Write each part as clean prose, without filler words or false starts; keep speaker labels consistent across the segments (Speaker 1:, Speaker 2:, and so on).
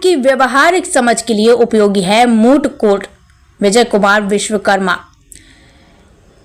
Speaker 1: की व्यवहारिक समझ के लिए उपयोगी है moot court. Vijay Kumar Vishwakarma.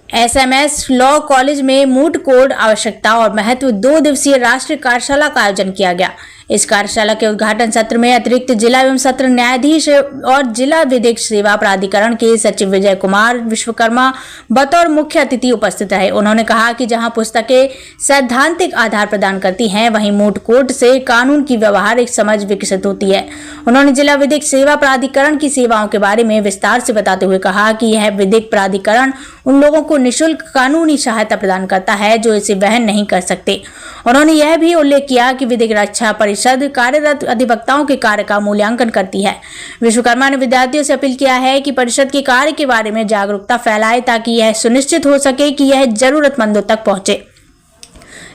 Speaker 1: SMS law college में मूट कोर्ट आवश्यकता और महत्व 2 दिवसीय राष्ट्रीय कार्यशाला का आयोजन किया गया। इस कार्यशाला के उद्घाटन सत्र में अतिरिक्त जिला एवं सत्र न्यायाधीश और जिला विधिक सेवा प्राधिकरण के सचिव विजय कुमार विश्वकर्मा बतौर मुख्य अतिथि उपस्थित रहे। उन्होंने कहा कि जहां पुस्तकें सैद्धांतिक आधार प्रदान करती हैं, वहीं मूट कोर्ट से कानून की व्यवहारिक समझ विकसित होती है। उन्होंने जिला विधिक सेवा प्राधिकरण की सेवाओं के बारे में विस्तार से बताते हुए कहा कि यह विधिक प्राधिकरण उन लोगों को निःशुल्क कानूनी सहायता प्रदान करता है जो इसे वहन नहीं कर सकते। उन्होंने यह भी उल्लेख किया कि विधिक रक्षा परिषद कार्यरत अधिवक्ताओं के कार्य का मूल्यांकन करती है। विश्वकर्मा ने विद्यार्थियों से अपील किया है कि परिषद के कार्य के बारे में जागरूकता फैलाए ताकि यह सुनिश्चित हो सके कि यह जरूरतमंदों तक पहुंचे।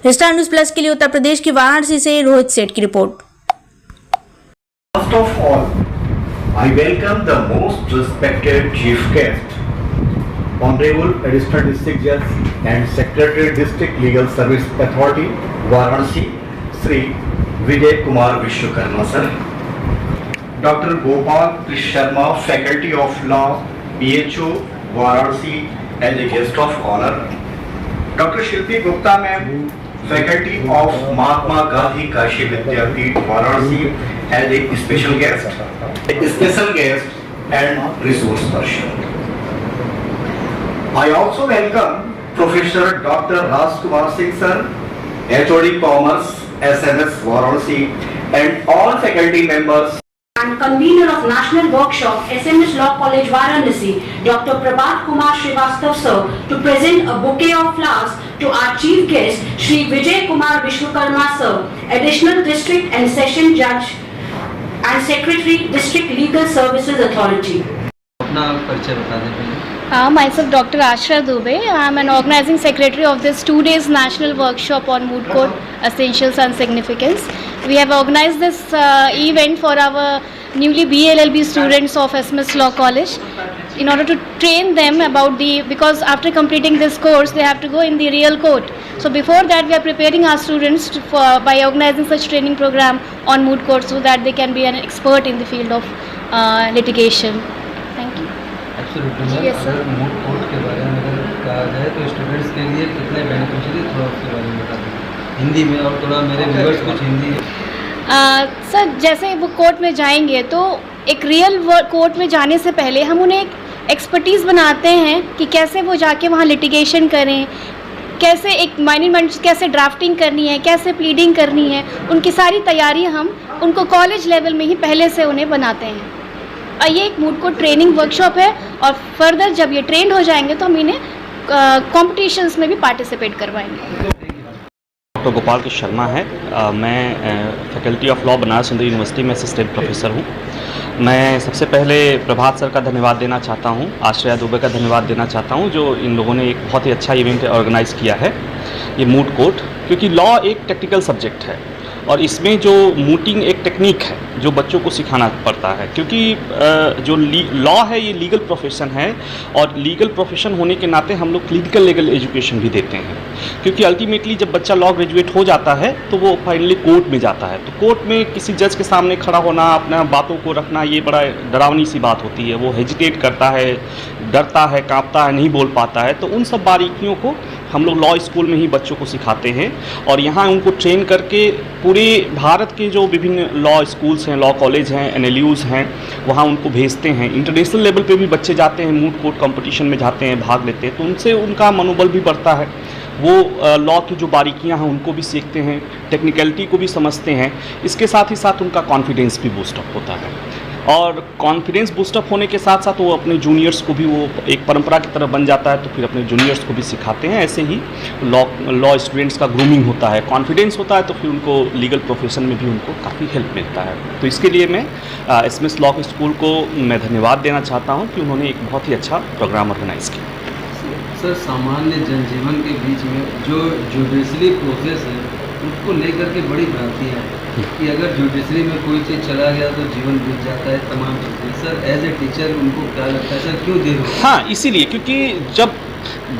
Speaker 1: स्टार न्यूज़ प्लस के लिए उत्तर प्रदेश की वाराणसी से रोहित सेठ की report.
Speaker 2: First of all, I welcome the most respected chief guest, Honorable Additional District Judge and Secretary District Legal Service Authority, Varanasi, Sri Vijay Kumar Vishwakarma sir. Dr. Gopal Sharma, Faculty of Law, BHO, Varanasi, as a guest of honor. Dr. Shilpi Gupta ma'am, Faculty of Mahatma Gandhi Kashi Vidyapeeth, Varanasi, as a special guest and resource person. I also welcome Professor Dr. Rajkumar Singh sir, HOD Commerce, SMS Varanasi, and all faculty members.
Speaker 3: And convener of National Workshop, SMS Law College Varanasi, Dr. Prabhat Kumar Srivastav sir, to present a bouquet of flowers to our chief guest, Shri Vijay Kumar Vishwakarma sir, Additional District and Session Judge and Secretary, District Legal Services Authority.
Speaker 4: अपना परिचय बता दें पहले।
Speaker 5: Myself Dr. Ashra Dubey. I am an organizing secretary of this 2-day national workshop on moot court essentials and significance. We have organized this event for our newly BLLB students of SMS Law College in order to train them about because after completing this course they have to go in the real court. So before that we are preparing our students by organizing such training program on moot court so that they can be an expert in the field of litigation. Thank you.
Speaker 4: Yes, अगर moot court के बारे में अगर कहा जाए तो students के लिए कितने बेनिफिशियरी थोड़ा उसके बारे में बता दें हिंदी में और थोड़ा मेरे व्यूअर्स कुछ हिंदी
Speaker 5: सर जैसे वो कोर्ट में जाएंगे तो एक रियल कोर्ट में जाने से पहले हम उन्हें एक एक्सपर्टीज़ बनाते हैं कि कैसे वो जाके वहाँ लिटिगेशन करें, कैसे एक माइनर कैसे ड्राफ्टिंग करनी है, कैसे प्लीडिंग करनी है, उनकी सारी तैयारी हम उनको कॉलेज लेवल में ही पहले से उन्हें बनाते हैं। ये एक मूट कोर्ट ट्रेनिंग वर्कशॉप है और फर्दर जब ये ट्रेंड हो जाएंगे तो हम इन्हें कॉम्पिटिशन्स में भी पार्टिसिपेट करवाएंगे।
Speaker 6: डॉक्टर गोपाल के शर्मा है। मैं faculty of law Banaras Hindu university में असिस्टेंट प्रोफेसर हूँ। मैं सबसे पहले प्रभात सर का धन्यवाद देना चाहता हूँ, आश्रया दुबे का धन्यवाद देना चाहता हूँ जो इन लोगों ने एक बहुत ही अच्छा इवेंट ऑर्गेनाइज़ किया है ये मूट कोर्ट, क्योंकि लॉ एक टेक्निकल सब्जेक्ट है और इसमें जो मूटिंग एक टेक्निक है जो बच्चों को सिखाना पड़ता है, क्योंकि जो लॉ है ये लीगल प्रोफेशन है और लीगल प्रोफेशन होने के नाते हम लोग क्लिनिकल लीगल एजुकेशन भी देते हैं, क्योंकि अल्टीमेटली जब बच्चा लॉ ग्रेजुएट हो जाता है तो वो फाइनली कोर्ट में जाता है। तो कोर्ट में किसी जज के सामने खड़ा होना, अपना बातों को रखना, ये बड़ा डरावनी सी बात होती है। वो हेजिटेट करता है, डरता है, कांपता है, नहीं बोल पाता है। तो उन सब बारीकियों को हम लोग लॉ स्कूल में ही बच्चों को सिखाते हैं और यहाँ उनको ट्रेन करके पूरे भारत के जो विभिन्न लॉ स्कूल्स हैं, लॉ कॉलेज हैं, NLUs हैं, वहाँ उनको भेजते हैं। इंटरनेशनल लेवल पे भी बच्चे जाते हैं, मूट कोर्ट कंपटीशन में जाते हैं, भाग लेते हैं, तो उनसे उनका मनोबल भी बढ़ता है। वो लॉ की जो बारीकियाँ हैं उनको भी सीखते हैं, टेक्निकलिटी को भी समझते हैं। इसके साथ ही साथ उनका कॉन्फिडेंस भी बूस्टअप होता है और कॉन्फिडेंस बूस्टअप होने के साथ साथ वो अपने जूनियर्स को भी वो एक परंपरा की तरह बन जाता है, तो फिर अपने जूनियर्स को भी सिखाते हैं। ऐसे ही लॉ स्टूडेंट्स का ग्रूमिंग होता है, कॉन्फिडेंस होता है, तो फिर उनको लीगल प्रोफेशन में भी उनको काफ़ी हेल्प मिलता है। तो इसके लिए मैं SMS लॉ स्कूल को मैं धन्यवाद देना चाहता हूँ कि उन्होंने एक बहुत ही अच्छा प्रोग्राम ऑर्गेनाइज़ किया।
Speaker 4: सर, सामान्य जनजीवन के बीच में जो जुडिशरी प्रोसेस है उसको लेकर के बड़ी भ्रांतियाँ हैं कि अगर जुडिशरी में कोई चीज़ चला गया तो जीवन बीत जाता है, तमाम चीज़ें। सर एज ए टीचर उनको क्या लगता है, सर क्यों देर हो?
Speaker 6: हाँ, इसीलिए क्योंकि जब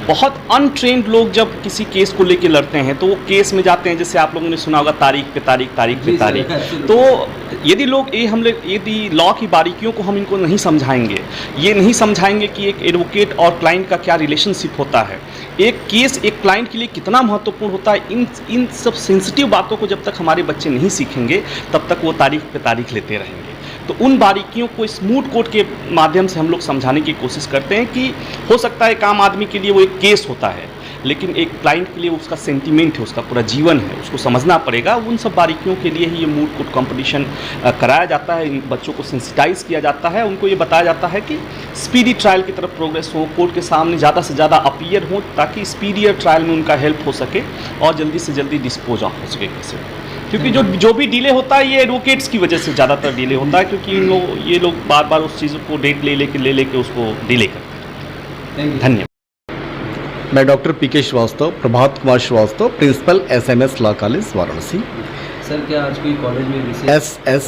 Speaker 6: बहुत अनट्रेंड लोग जब किसी केस को लेके लड़ते हैं तो वो केस में जाते हैं, जैसे आप लोगों ने सुना होगा तारीख पे तारीख, तारीख पे तारीख। तो यदि लोग यदि लॉ की बारीकियों को हम इनको नहीं समझाएंगे, ये नहीं समझाएंगे कि एक एडवोकेट और क्लाइंट का क्या रिलेशनशिप होता है, एक केस एक क्लाइंट के लिए कितना महत्वपूर्ण होता है, इन सब सेंसिटिव बातों को जब तक हमारे बच्चे नहीं सीखेंगे तब तक वो तारीख पे तारीख लेते रहेंगे। तो उन बारीकियों को स्मूथ कोड के माध्यम से हम लोग समझाने की कोशिश करते हैं कि हो सकता है एक आम आदमी के लिए वो एक केस होता है, लेकिन एक क्लाइंट के लिए उसका सेंटीमेंट है, उसका पूरा जीवन है, उसको समझना पड़ेगा। उन सब बारीकियों के लिए ही ये मूड कोर्ट कंपटीशन कराया जाता है, इन बच्चों को सेंसिटाइज किया जाता है, उनको ये बताया जाता है कि स्पीडी ट्रायल की तरफ प्रोग्रेस हो, कोर्ट के सामने ज़्यादा से ज़्यादा अपीयर हो ताकि स्पीडियर ट्रायल में उनका हेल्प हो सके और जल्दी से जल्दी डिस्पोज ऑफ हो सके कैसे। क्योंकि जो भी डिले होता है ये एडवोकेट्स की वजह से ज़्यादातर डिले होता है, क्योंकि ये लोग बार बार उस चीज़ को डेट ले लेके उसको डिले करते हैं। धन्यवाद।
Speaker 2: मैं doctor PK Shrivastava, Prabhat Kumar Shrivastava, principal SMS law college Varanasi.
Speaker 4: Sir क्या आज कोई कॉलेज में विशेष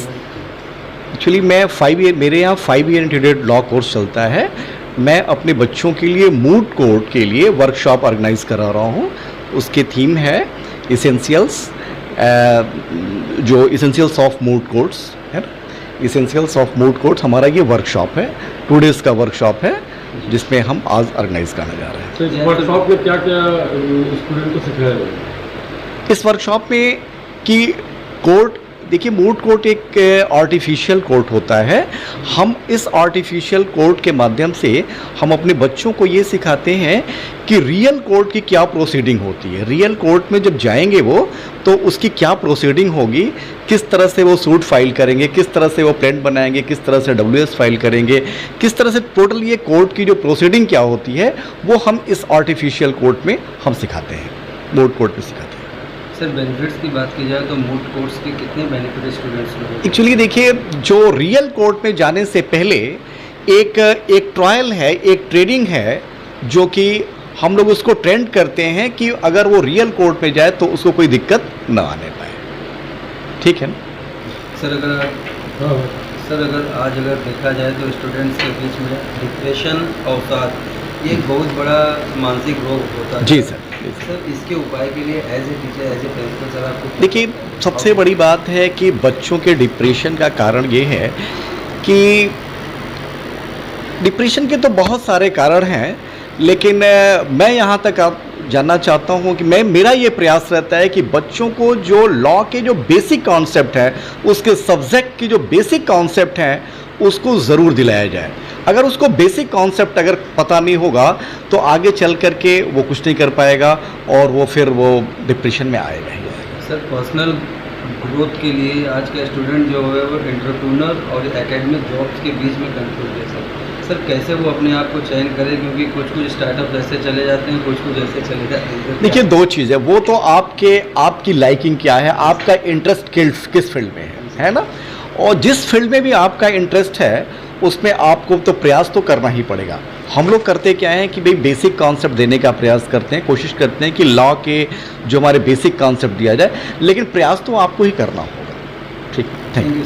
Speaker 2: एक्चुअली मैं 5 ईयर, मेरे यहाँ 5 ईयर इंटीग्रेटेड लॉ कोर्स चलता है। मैं अपने बच्चों के लिए मूड कोर्ट के लिए वर्कशॉप ऑर्गेनाइज करा रहा हूँ। उसकी थीम है इसेंशियल्स, जो इसेंशियल्स ऑफ मूड कोर्ट्स है ना, इसेंशियल्स ऑफ मूड कोर्ट्स हमारा ये वर्कशॉप है, 2 डेज़ का वर्कशॉप है जिसमें हम आज ऑर्गेनाइज करने जा रहे हैं।
Speaker 7: तो इस वर्कशॉप में क्या क्या स्टूडेंट को सिखाया जाएगा?
Speaker 2: इस वर्कशॉप में कि कोर्ट, देखिए मूड कोर्ट एक आर्टिफिशियल कोर्ट होता है। हम इस आर्टिफिशियल कोर्ट के माध्यम से हम अपने बच्चों को ये सिखाते हैं कि रियल कोर्ट की क्या प्रोसीडिंग होती है। रियल कोर्ट में जब जाएंगे वो तो उसकी क्या प्रोसीडिंग होगी, किस तरह से वो सूट फाइल करेंगे, किस तरह से वो प्लेंट बनाएंगे, किस तरह से WS फाइल करेंगे, किस तरह से टोटल ये कोर्ट की जो प्रोसीडिंग क्या होती है वो हम इस आर्टिफिशियल कोर्ट में हम सिखाते हैं, मूड कोर्ट में सिखाते हैं।
Speaker 4: सर बेनिफिट्स की बात की जाए तो मूड कोर्ट्स के कितने बेनिफिट स्टूडेंट्स को?
Speaker 2: एक्चुअली देखिए, जो रियल कोर्ट में जाने से पहले एक ट्रायल है, एक ट्रेनिंग है, जो कि हम लोग उसको ट्रेंड करते हैं कि अगर वो रियल कोर्ट में जाए तो उसको कोई दिक्कत ना आने पाए। ठीक है ना
Speaker 4: सर? अगर आज देखा जाए तो स्टूडेंट्स के बीच में डिप्रेशन और साथ ये एक बहुत बड़ा मानसिक रोग होता है।
Speaker 2: जी सर।
Speaker 4: सर इसके उपाय के लिए as a teacher, as a principal sir आपको
Speaker 2: देखिए, सबसे बड़ी बात है कि बच्चों के डिप्रेशन का कारण ये है कि डिप्रेशन के तो बहुत सारे कारण हैं, लेकिन मैं यहाँ तक आप जानना चाहता हूँ कि मेरा ये प्रयास रहता है कि बच्चों को जो लॉ के जो बेसिक कॉन्सेप्ट है, उसके सब्जेक्ट के जो बेसिक कॉन्सेप्ट हैं उसको ज़रूर दिलाया जाए। अगर उसको बेसिक कॉन्सेप्ट अगर पता नहीं होगा तो आगे चल कर के वो कुछ नहीं कर पाएगा और वो फिर वो डिप्रेशन में आएगा ही आएगा।
Speaker 4: सर पर्सनल ग्रोथ के लिए आज का स्टूडेंट जो है वो एंटरप्रेन्योर और एकेडमिक जॉब्स के बीच में कंफ्यूज है। सर कैसे वो अपने आप को चयन करे, क्योंकि कुछ स्टार्टअप ऐसे चले जाते हैं, कुछ ऐसे चले जाते हैं।
Speaker 2: देखिए, 2 चीज़ है, वो तो आपकी लाइकिंग क्या है, आपका इंटरेस्ट किस फील्ड में है ना। और जिस फील्ड में भी आपका इंटरेस्ट है उसमें आपको तो प्रयास तो करना ही पड़ेगा। हम लोग करते क्या है कि भाई बेसिक कॉन्सेप्ट देने का प्रयास करते हैं, कोशिश करते हैं कि लॉ के जो हमारे बेसिक कॉन्सेप्ट दिया जाए, लेकिन प्रयास तो आपको ही करना होगा। ठीक, थैंक यू।